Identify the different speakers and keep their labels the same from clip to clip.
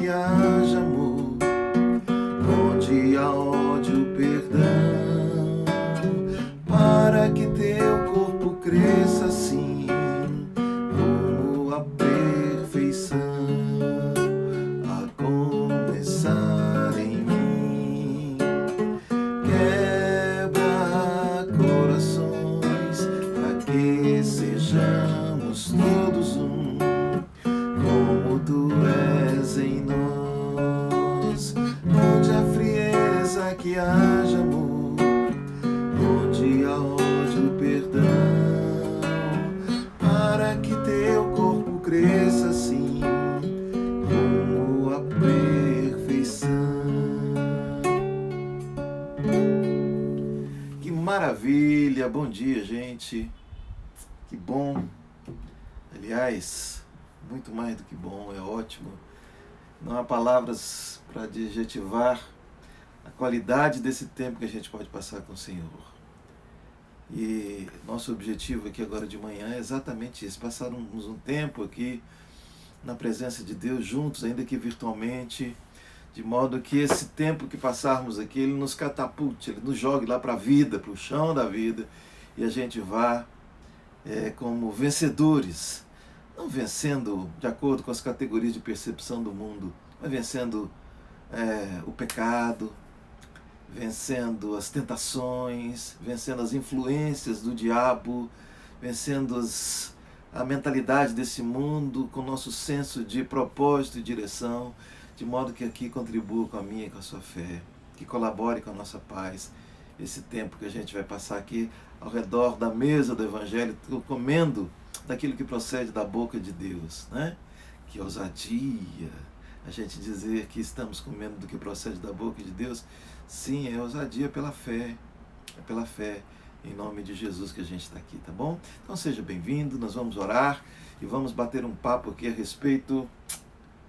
Speaker 1: que haja amor, onde há ódio, perdão, para que teu corpo cresça assim, como a perfeição, a começar em mim. Quebra corações, para que sejamos todos um, como tu és em nós. Onde há frieza, que haja amor, onde há ódio, perdão, para que teu corpo cresça assim, como a perfeição. Que maravilha! Bom dia, gente. Que bom. Aliás, muito mais do que bom, é ótimo. Não há palavras para adjetivar a qualidade desse tempo que a gente pode passar com o Senhor. E nosso objetivo aqui agora de manhã é exatamente isso, passarmos um tempo aqui na presença de Deus juntos, ainda que virtualmente, de modo que esse tempo que passarmos aqui, ele nos catapulte, ele nos jogue lá para a vida, para o chão da vida, e a gente vá como vencedores, não vencendo de acordo com as categorias de percepção do mundo, mas vencendo o pecado, vencendo as tentações, vencendo as influências do diabo, vencendo a mentalidade desse mundo com o nosso senso de propósito e direção, de modo que aqui contribua com a minha e com a sua fé, que colabore com a nossa paz, esse tempo que a gente vai passar aqui ao redor da mesa do Evangelho, comendo daquilo que procede da boca de Deus, né? Que ousadia a gente dizer que estamos comendo do que procede da boca de Deus. Sim, é ousadia pela fé, é pela fé em nome de Jesus que a gente está aqui, tá bom? Então seja bem-vindo, nós vamos orar e vamos bater um papo aqui a respeito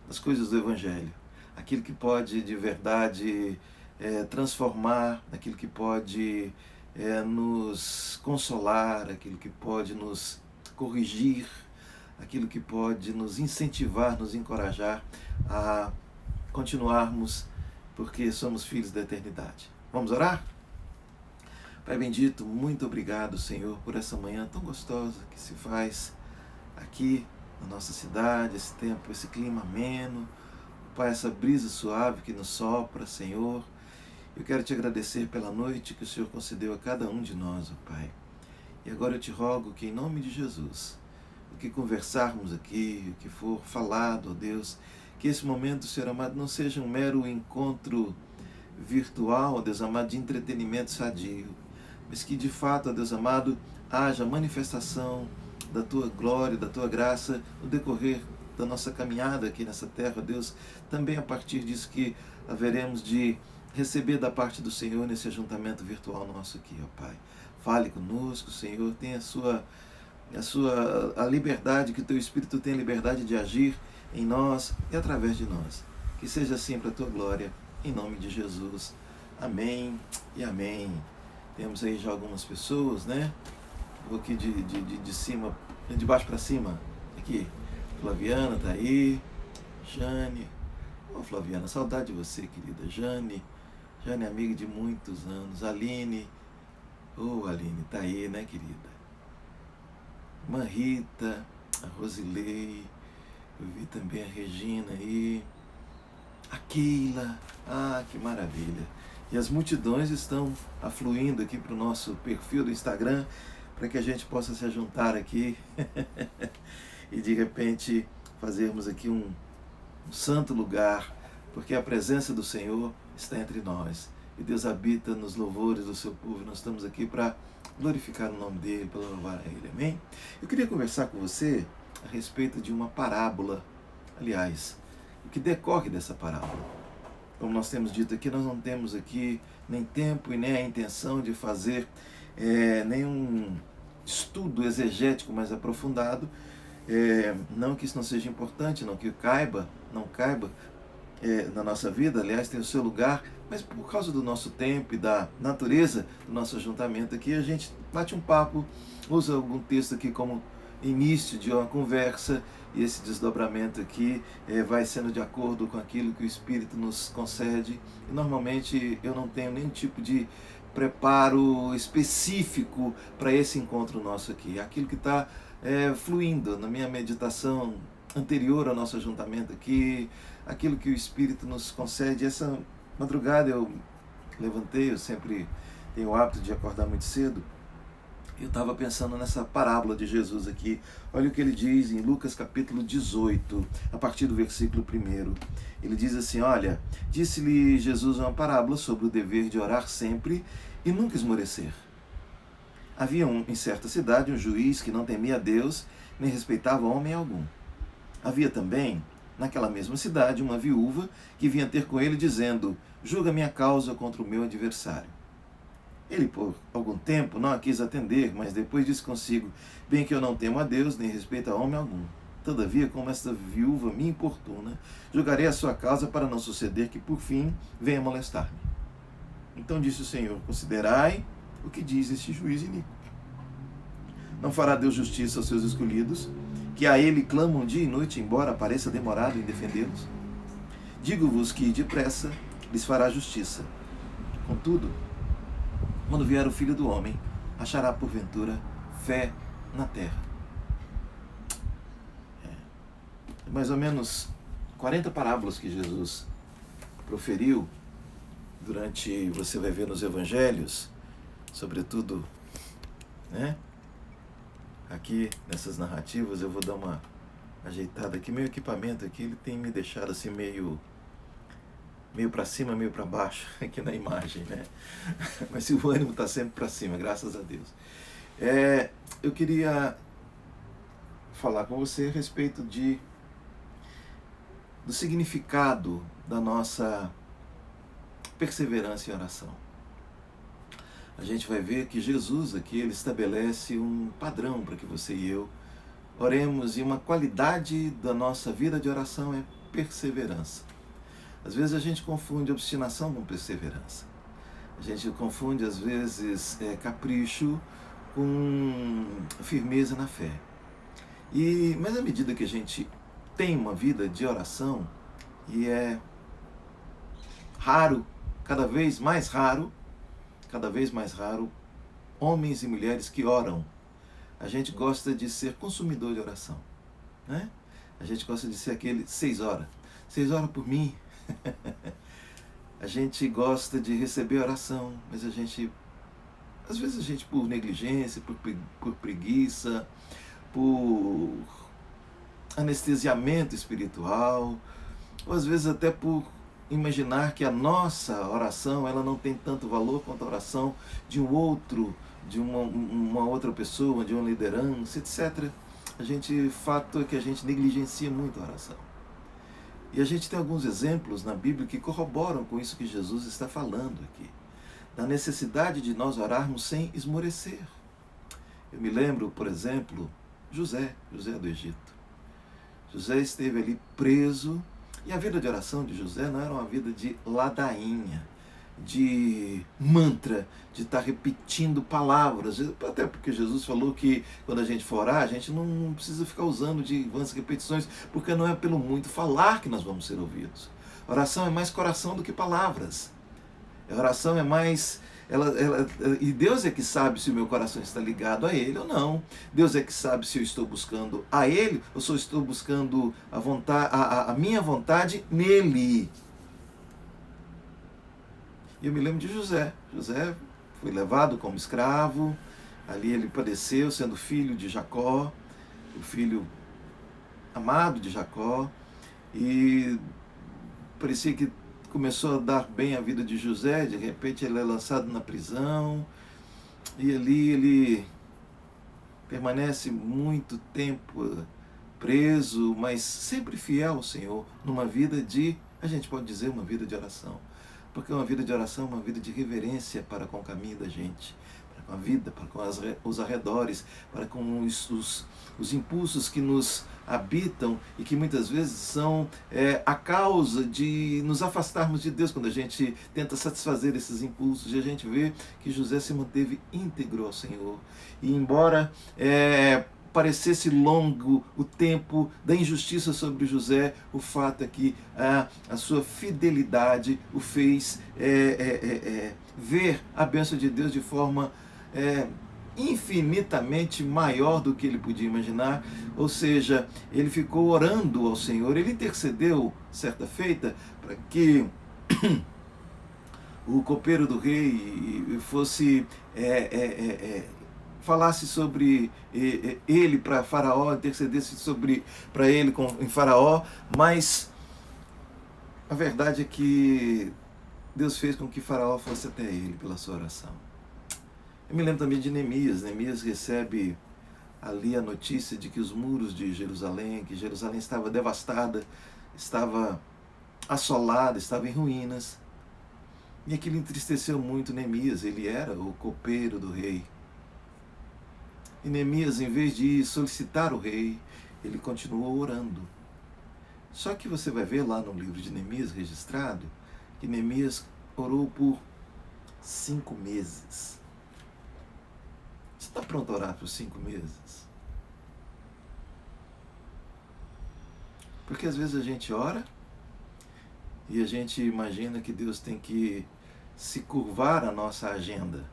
Speaker 1: das coisas do Evangelho, aquilo que pode de verdade transformar, aquilo que pode nos consolar, aquilo que pode nos corrigir, aquilo que pode nos incentivar, nos encorajar a continuarmos, porque somos filhos da eternidade. Vamos orar? Pai bendito, muito obrigado, Senhor, por essa manhã tão gostosa que se faz aqui na nossa cidade, esse tempo, esse clima ameno, Pai, essa brisa suave que nos sopra, Senhor. Eu quero te agradecer pela noite que o Senhor concedeu a cada um de nós, ó Pai. E agora eu te rogo que, em nome de Jesus, o que conversarmos aqui, o que for falado, ó Deus, que esse momento, Senhor amado, não seja um mero encontro virtual, ó Deus amado, de entretenimento sadio, mas que de fato, ó Deus amado, haja manifestação da Tua glória, da Tua graça no decorrer da nossa caminhada aqui nessa terra, ó Deus, também a partir disso que haveremos de receber da parte do Senhor nesse ajuntamento virtual nosso aqui, ó Pai. Fale conosco, Senhor, tenha a liberdade, que o Teu Espírito tenha a liberdade de agir em nós e através de nós. Que seja assim para a Tua glória, em nome de Jesus. Amém e amém. Temos aí já algumas pessoas, né? Vou aqui de cima, de baixo para cima. Aqui, Flaviana tá aí, Jane. Ô Flaviana, saudade de você, querida. Jane, amiga de muitos anos. Aline, Aline, tá aí, né, querida? Irmã Rita, a Rosilei, eu vi também a Regina aí, a Keila, que maravilha. E as multidões estão afluindo aqui para o nosso perfil do Instagram, para que a gente possa se juntar aqui e de repente fazermos aqui um santo lugar, porque a presença do Senhor está entre nós. E Deus habita nos louvores do seu povo. Nós estamos aqui para glorificar o nome dEle, para louvar a Ele. Amém? Eu queria conversar com você a respeito de uma parábola. Aliás, o que decorre dessa parábola. Como nós temos dito aqui, nós não temos aqui nem tempo e nem a intenção de fazer nenhum estudo exegético mais aprofundado. Não que isso não seja importante, não que não caiba na nossa vida, aliás, tem o seu lugar, mas por causa do nosso tempo e da natureza do nosso ajuntamento aqui, a gente bate um papo, usa algum texto aqui como início de uma conversa, e esse desdobramento aqui vai sendo de acordo com aquilo que o Espírito nos concede. E normalmente eu não tenho nenhum tipo de preparo específico para esse encontro nosso aqui. Aquilo que está fluindo na minha meditação anterior ao nosso ajuntamento aqui, aquilo que o Espírito nos concede. Essa madrugada eu levantei, eu sempre tenho o hábito de acordar muito cedo. Eu estava pensando nessa parábola de Jesus aqui. Olha o que ele diz em Lucas capítulo 18, a partir do versículo 1. Ele diz assim, olha, disse-lhe Jesus uma parábola sobre o dever de orar sempre e nunca esmorecer. Havia em certa cidade um juiz que não temia a Deus, nem respeitava homem algum. Havia também, naquela mesma cidade, uma viúva que vinha ter com ele dizendo, julga minha causa contra o meu adversário. Ele, por algum tempo, não a quis atender, mas depois disse consigo, bem que eu não temo a Deus, nem respeito a homem algum. Todavia, como esta viúva me importuna, julgarei a sua causa para não suceder que, por fim, venha molestar-me. Então disse o Senhor, considerai o que diz este juiz iníquo. Não fará Deus justiça aos seus escolhidos, que a ele clamam dia e noite, embora pareça demorado em defendê-los? Digo-vos que, depressa, lhes fará justiça. Contudo, quando vier o Filho do Homem, achará porventura fé na terra. Mais ou menos 40 parábolas que Jesus proferiu durante, você vai ver nos evangelhos, sobretudo, né? Aqui nessas narrativas eu vou dar uma ajeitada aqui. Meu equipamento aqui, ele tem me deixado assim meio para cima, meio para baixo aqui na imagem, né? Mas o ânimo está sempre para cima, graças a Deus. Eu queria falar com você a respeito do significado da nossa perseverança em oração. A gente vai ver que Jesus aqui, ele estabelece um padrão para que você e eu oremos, e uma qualidade da nossa vida de oração é perseverança. Às vezes a gente confunde obstinação com perseverança. A gente confunde, às vezes, capricho com firmeza na fé. Mas à medida que a gente tem uma vida de oração, e é raro, cada vez mais raro, homens e mulheres que oram. A gente gosta de ser consumidor de oração, né? A gente gosta de ser aquele 6 horas. 6 horas por mim. A gente gosta de receber oração, mas às vezes a gente por negligência, por preguiça, por anestesiamento espiritual, ou às vezes até por imaginar que a nossa oração ela não tem tanto valor quanto a oração de um outro, de uma outra pessoa, de uma liderança, etc. Fato é que a gente negligencia muito a oração. E a gente tem alguns exemplos na Bíblia que corroboram com isso que Jesus está falando aqui, da necessidade de nós orarmos sem esmorecer. Eu me lembro, por exemplo, José do Egito. José esteve ali preso, e a vida de oração de José não era uma vida de ladainha, de mantra, de estar repetindo palavras, até porque Jesus falou que quando a gente for orar, a gente não precisa ficar usando de vãs repetições, porque não é pelo muito falar que nós vamos ser ouvidos. Oração é mais coração do que palavras. A oração é mais... E Deus é que sabe se o meu coração está ligado a Ele ou não. Deus é que sabe se eu estou buscando a Ele ou se eu estou buscando a minha vontade nele. E eu me lembro de José. José foi levado como escravo, ali ele padeceu sendo filho de Jacó, o filho amado de Jacó, e parecia que começou a dar bem a vida de José. De repente ele é lançado na prisão, e ali ele permanece muito tempo preso, mas sempre fiel ao Senhor, numa vida a gente pode dizer, uma vida de oração. Porque uma vida de oração é uma vida de reverência para com o caminho da gente, para com a vida, para com os arredores, para com os impulsos que nos habitam e que muitas vezes são a causa de nos afastarmos de Deus, quando a gente tenta satisfazer esses impulsos. E a gente vê que José se manteve íntegro ao Senhor. E embora parecesse longo o tempo da injustiça sobre José, o fato é que a sua fidelidade o fez ver a bênção de Deus de forma infinitamente maior do que ele podia imaginar. Ou seja, ele ficou orando ao Senhor, ele intercedeu certa feita para que o copeiro do rei fosse falasse sobre ele para Faraó, intercedesse para ele em Faraó, mas a verdade é que Deus fez com que Faraó fosse até ele pela sua oração. Eu me lembro também de Neemias. Neemias recebe ali a notícia de que os muros de Jerusalém, que Jerusalém estava devastada, estava assolada, estava em ruínas. E aquilo entristeceu muito Neemias. Ele era o copeiro do rei. E Neemias, em vez de solicitar o rei, ele continuou orando. Só que você vai ver lá no livro de Neemias registrado que Neemias orou por 5 meses. Você está pronto a orar por 5 meses? Porque às vezes a gente ora e a gente imagina que Deus tem que se curvar à nossa agenda.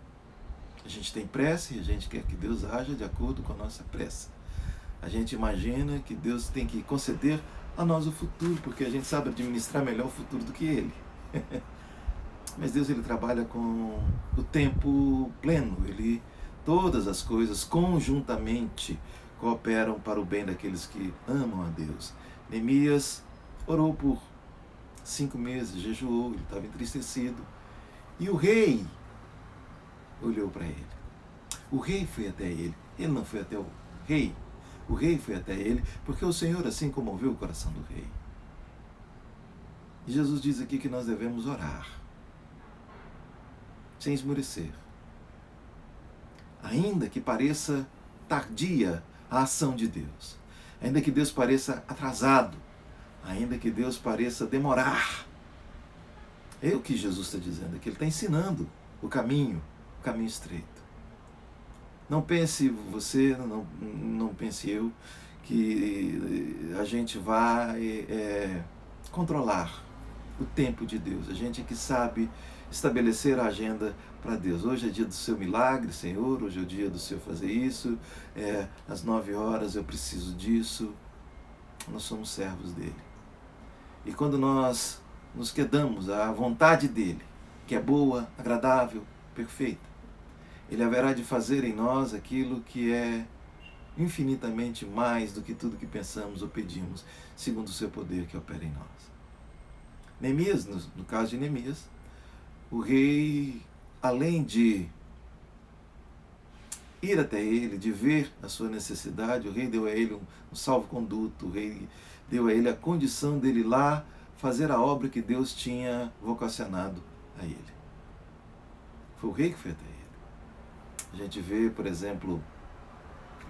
Speaker 1: A gente tem pressa e a gente quer que Deus haja de acordo com a nossa pressa. A gente imagina que Deus tem que conceder a nós o futuro, porque a gente sabe administrar melhor o futuro do que Ele. Mas Deus, Ele trabalha com o tempo pleno. Todas as coisas conjuntamente cooperam para o bem daqueles que amam a Deus. Neemias orou por 5 meses, jejuou, ele estava entristecido. E o rei olhou para ele. O rei foi até ele. Ele não foi até o rei. O rei foi até ele, porque o Senhor assim comoveu o coração do rei. E Jesus diz aqui que nós devemos orar, sem esmorecer. Ainda que pareça tardia a ação de Deus, ainda que Deus pareça atrasado, ainda que Deus pareça demorar, é o que Jesus está dizendo aqui. Ele está ensinando o caminho estreito. Não pense você, não pense eu, que a gente vai controlar o tempo de Deus. A gente é que sabe estabelecer a agenda para Deus. Hoje é dia do seu milagre, Senhor. Hoje é o dia do Senhor fazer isso. Às 9 horas eu preciso disso. Nós somos servos dele. E quando nós nos quedamos à vontade dele, que é boa, agradável, perfeita, ele haverá de fazer em nós aquilo que é infinitamente mais do que tudo que pensamos ou pedimos, segundo o seu poder que opera em nós. Neemias, no caso de Neemias, o rei, além de ir até ele, de ver a sua necessidade, o rei deu a ele um salvo-conduto, o rei deu a ele a condição dele ir lá fazer a obra que Deus tinha vocacionado a ele. Foi o rei que foi até ele. A gente vê, por exemplo,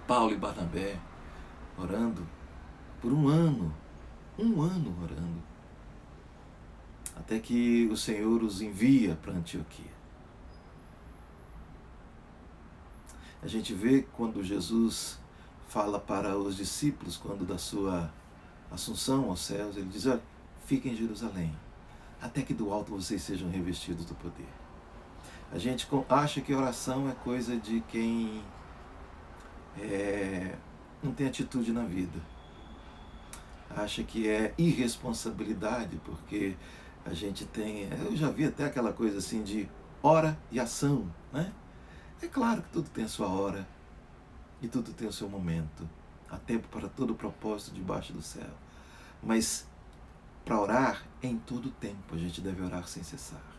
Speaker 1: Paulo e Barnabé orando por um ano orando, até que o Senhor os envia para Antioquia. A gente vê quando Jesus fala para os discípulos, quando da sua assunção aos céus, ele diz: olha, fiquem em Jerusalém, até que do alto vocês sejam revestidos do poder. A gente acha que oração é coisa de quem não tem atitude na vida. Acha que é irresponsabilidade, porque a gente tem... Eu já vi até aquela coisa assim de hora e ação, né? É claro que tudo tem a sua hora e tudo tem o seu momento. Há tempo para todo propósito debaixo do céu. Mas para orar, em todo tempo, a gente deve orar sem cessar.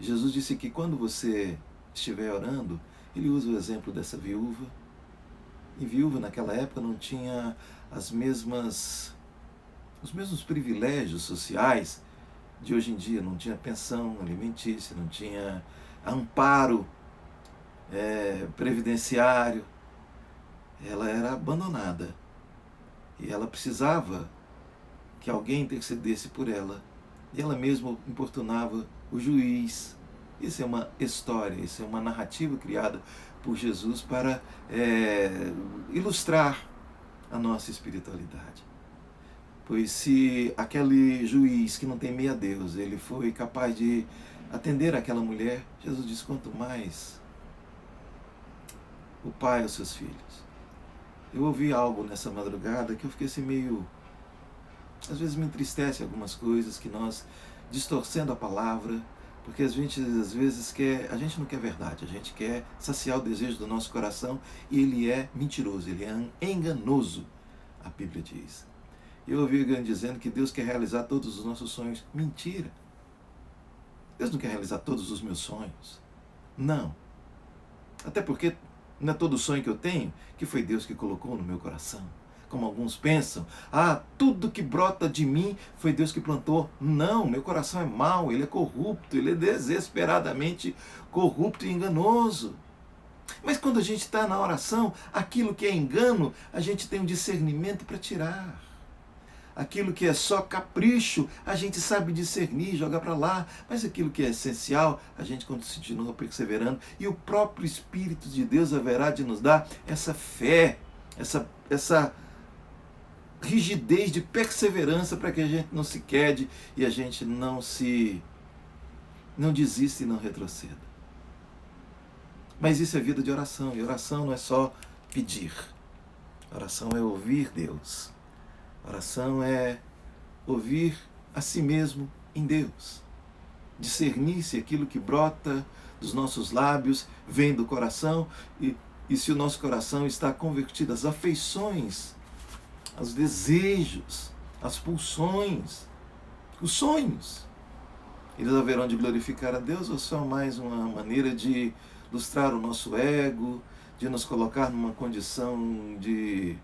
Speaker 1: Jesus disse que quando você estiver orando, ele usa o exemplo dessa viúva. E viúva naquela época não tinha os mesmos privilégios sociais de hoje em dia. Não tinha pensão alimentícia, não tinha amparo previdenciário. Ela era abandonada e ela precisava que alguém intercedesse por ela. E ela mesma importunava o juiz. Isso é uma história, isso é uma narrativa criada por Jesus para ilustrar a nossa espiritualidade. Pois se aquele juiz que não temia a Deus, ele foi capaz de atender aquela mulher, Jesus disse, quanto mais o Pai aos seus filhos. Eu ouvi algo nessa madrugada que eu fiquei assim meio... Às vezes me entristece algumas coisas que nós, distorcendo a palavra, porque a gente às vezes quer, a gente não quer verdade, a gente quer saciar o desejo do nosso coração e ele é mentiroso, ele é enganoso, a Bíblia diz. Eu ouvi alguém dizendo que Deus quer realizar todos os nossos sonhos. Mentira! Deus não quer realizar todos os meus sonhos. Não. Até porque não é todo sonho que eu tenho que foi Deus que colocou no meu coração. Como alguns pensam, tudo que brota de mim foi Deus que plantou. Não, meu coração é mau, ele é corrupto, ele é desesperadamente corrupto e enganoso. Mas quando a gente está na oração, aquilo que é engano, a gente tem um discernimento para tirar. Aquilo que é só capricho, a gente sabe discernir, jogar para lá. Mas aquilo que é essencial, a gente continua perseverando. E o próprio Espírito de Deus haverá de nos dar essa fé, essa rigidez de perseverança para que a gente não se quede e a gente não desista e não retroceda. Mas isso é vida de oração. E oração não é só pedir. Oração é ouvir Deus. Oração é ouvir a si mesmo em Deus. Discernir se aquilo que brota dos nossos lábios vem do coração e se o nosso coração está convertido às afeições, aos desejos, às pulsões, os sonhos. Eles haverão de glorificar a Deus ou só mais uma maneira de lustrar o nosso ego, de nos colocar numa condição de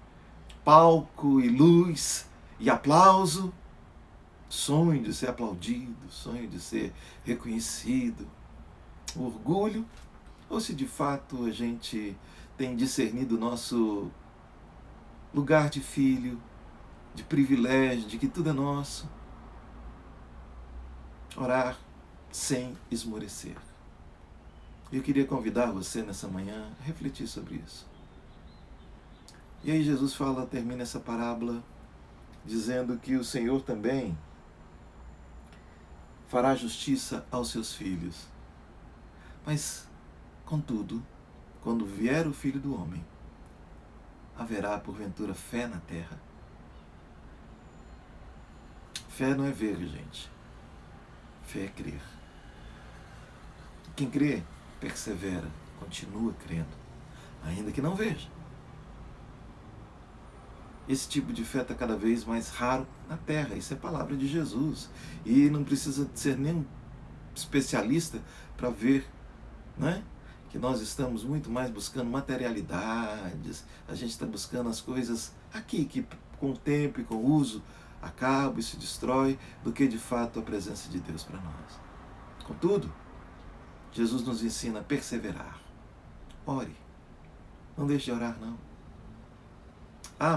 Speaker 1: palco e luz e aplauso, sonho de ser aplaudido, sonho de ser reconhecido, orgulho, ou se de fato a gente tem discernido o nosso lugar de filho, de privilégio, de que tudo é nosso. Orar sem esmorecer. Eu queria convidar você nessa manhã a refletir sobre isso. E aí Jesus termina essa parábola dizendo que o Senhor também fará justiça aos seus filhos. Mas, contudo, quando vier o Filho do Homem, haverá porventura fé na terra? Fé não é ver, gente. Fé é crer. Quem crê, persevera, continua crendo, ainda que não veja. Esse tipo de fé está cada vez mais raro na Terra. Isso é palavra de Jesus. E não precisa ser nem um especialista para ver, né, que nós estamos muito mais buscando materialidades. A gente está buscando as coisas aqui, que com o tempo e com o uso acabam e se destrói, do que de fato a presença de Deus para nós. Contudo, Jesus nos ensina a perseverar. Ore. Não deixe de orar, não.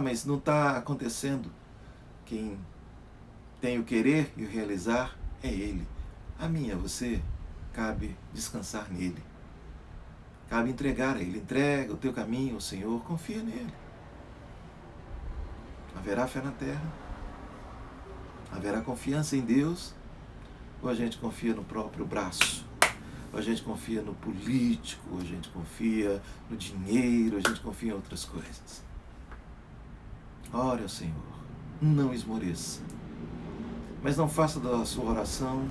Speaker 1: Mas não está acontecendo. Quem tem o querer e o realizar é Ele. A mim e a você cabe descansar nele. Cabe entregar a Ele. Entrega o teu caminho ao Senhor, confia nele. Haverá fé na terra? Haverá confiança em Deus? Ou a gente confia no próprio braço? Ou a gente confia no político? Ou a gente confia no dinheiro? Ou a gente confia em outras coisas? Ore ao Senhor, não esmoreça, mas não faça da sua oração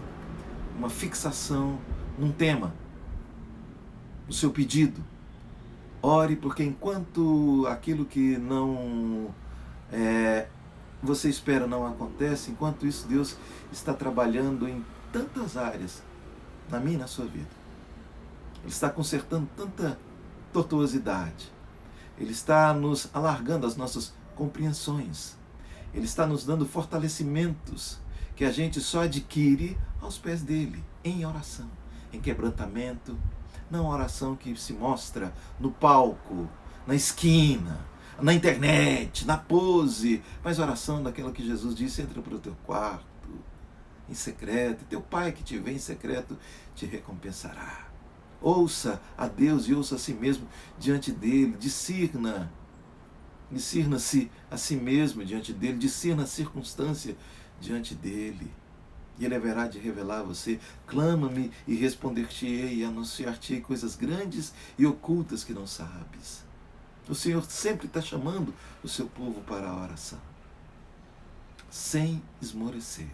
Speaker 1: uma fixação num tema, no seu pedido. Ore, porque enquanto aquilo que você espera não acontece, enquanto isso Deus está trabalhando em tantas áreas, na minha e na sua vida. Ele está consertando tanta tortuosidade, Ele está nos alargando as nossas compreensões. Ele está nos dando fortalecimentos que a gente só adquire aos pés dele, em oração, em quebrantamento, não oração que se mostra no palco, na esquina, na internet, na pose, mas oração daquela que Jesus disse: entra para o teu quarto, em secreto, e teu Pai que te vê em secreto te recompensará. Ouça a Deus e ouça a si mesmo diante dele, discirna Discirna-se a si mesmo diante dele, discirna a circunstância diante dele. E ele haverá de revelar a você. Clama-me e responder-te-ei e anunciar-te-ei coisas grandes e ocultas que não sabes. O Senhor sempre está chamando o seu povo para a oração, sem esmorecer.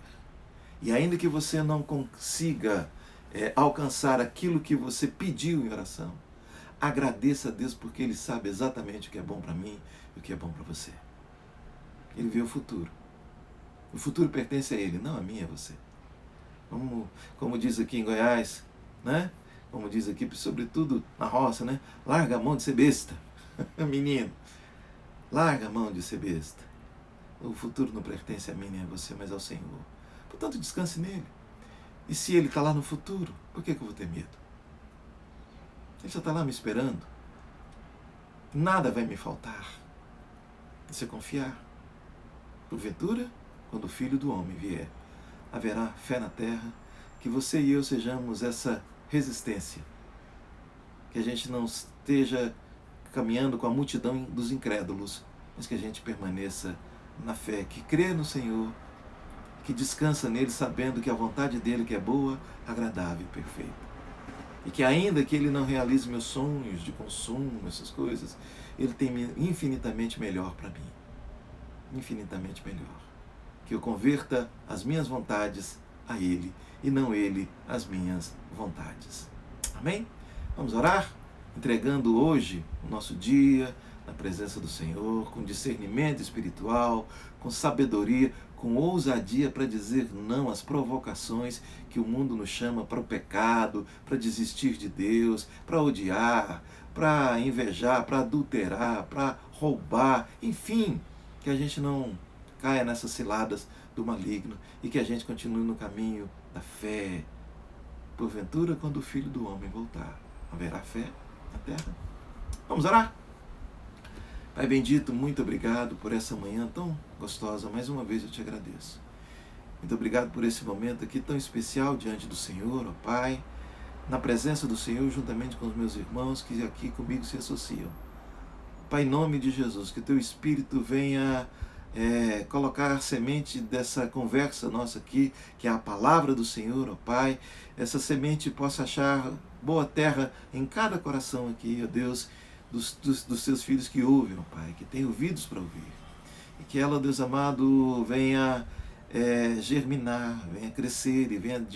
Speaker 1: E ainda que você não consiga alcançar aquilo que você pediu em oração, agradeça a Deus porque Ele sabe exatamente o que é bom para mim e o que é bom para você. Ele vê o futuro. O futuro pertence a Ele, não a mim e a você. Como diz aqui em Goiás, né? Como diz aqui, sobretudo na roça, né? Larga a mão de ser besta. Menino, larga a mão de ser besta. O futuro não pertence a mim nem a você, mas ao Senhor. Portanto, descanse nele. E se Ele está lá no futuro, por que eu vou ter medo? Ele já está lá me esperando. Nada vai me faltar. Você confiar. Porventura, quando o Filho do Homem vier, haverá fé na terra, que você e eu sejamos essa resistência. Que a gente não esteja caminhando com a multidão dos incrédulos, mas que a gente permaneça na fé, que crê no Senhor, que descansa nele, sabendo que a vontade dele que é boa, agradável e perfeita. E que ainda que ele não realize meus sonhos de consumo, essas coisas, ele tem infinitamente melhor para mim. Infinitamente melhor. Que eu converta as minhas vontades a ele e não ele as minhas vontades. Amém? Vamos orar? Entregando hoje o nosso dia na presença do Senhor, com discernimento espiritual, com sabedoria, com ousadia para dizer não às provocações que o mundo nos chama para o pecado, para desistir de Deus, para odiar, para invejar, para adulterar, para roubar, enfim, que a gente não caia nessas ciladas do maligno e que a gente continue no caminho da fé. Porventura, quando o Filho do Homem voltar, haverá fé na terra? Vamos orar? Pai bendito, muito obrigado por essa manhã tão gostosa. Mais uma vez eu te agradeço. Muito obrigado por esse momento aqui tão especial diante do Senhor, ó Pai, na presença do Senhor, juntamente com os meus irmãos que aqui comigo se associam. Pai, em nome de Jesus, que teu Espírito venha colocar a semente dessa conversa nossa aqui, que é a palavra do Senhor, ó Pai. Essa semente possa achar boa terra em cada coração aqui, ó Deus, dos seus filhos que ouvem, ó Pai, que têm ouvidos para ouvir. E que ela, Deus amado, venha germinar, venha crescer e venha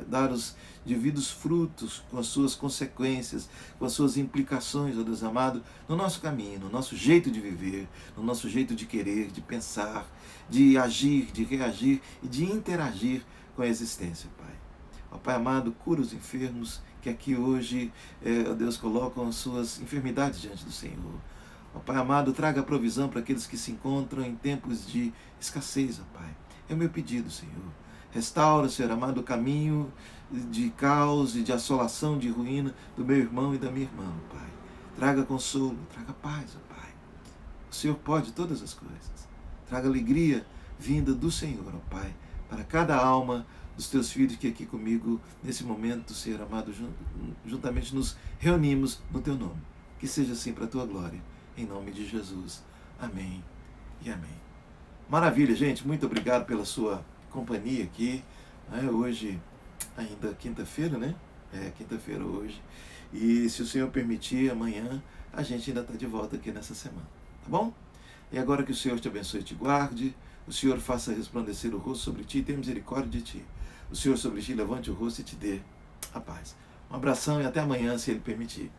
Speaker 1: dar os devidos frutos com as suas consequências, com as suas implicações, ó Deus amado, no nosso caminho, no nosso jeito de viver, no nosso jeito de querer, de pensar, de agir, de reagir e de interagir com a existência, Pai. Ó Pai amado, cura os enfermos que aqui hoje, ó Deus, colocam as suas enfermidades diante do Senhor. Ó Pai amado, traga a provisão para aqueles que se encontram em tempos de escassez, ó Pai. É o meu pedido, Senhor. Restaura, Senhor amado, o caminho de caos e de assolação, de ruína do meu irmão e da minha irmã, Pai. Traga consolo, traga paz, ó Pai. O Senhor pode todas as coisas. Traga alegria vinda do Senhor, ó Pai, para cada alma dos teus filhos que aqui comigo, nesse momento, Senhor amado, juntamente nos reunimos no teu nome. Que seja assim para a tua glória, em nome de Jesus. Amém e amém. Maravilha, gente. Muito obrigado pela sua companhia aqui. Hoje, ainda quinta-feira, né? Quinta-feira hoje. E se o Senhor permitir, amanhã a gente ainda está de volta aqui nessa semana. Tá bom? E agora que o Senhor te abençoe e te guarde, o Senhor faça resplandecer o rosto sobre ti e tenha misericórdia de ti. O Senhor sobre ti levante o rosto e te dê a paz. Um abração e até amanhã, se Ele permitir.